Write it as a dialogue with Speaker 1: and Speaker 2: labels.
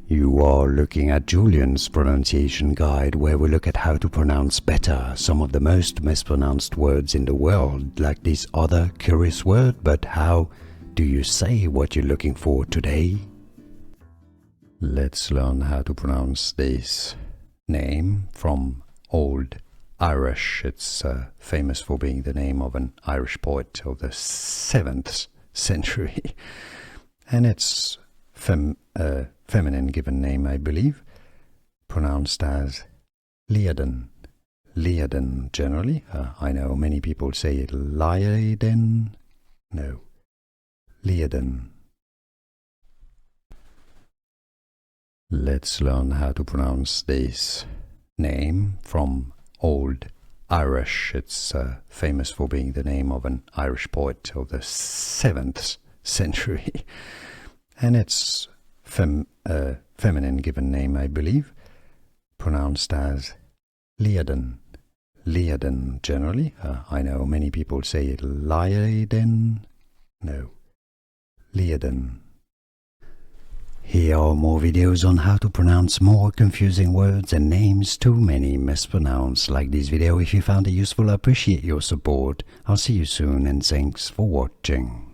Speaker 1: You are looking at Julian's pronunciation guide, where we look at how to pronounce better some of the most mispronounced words in the world, like this other curious word. But how do you say what you're looking for today? Let's learn how to pronounce this name from Old Irish. It's famous for being the name of an Irish poet of the 7th century. And it's feminine given name, I believe, pronounced as Liadan. Liadan generally. I know many people say it Liadan. No, Liadan. Let's learn how to pronounce this name from Old Irish. It's famous for being the name of an Irish poet of the 7th century. And it's feminine given name, I believe, pronounced as Liadan. Liadan generally. I know many people say it Liadan. No, Liadan. Here are more videos on how to pronounce more confusing words and names too many mispronounced. Like this video if you found it useful. I appreciate your support. I'll see you soon and thanks for watching.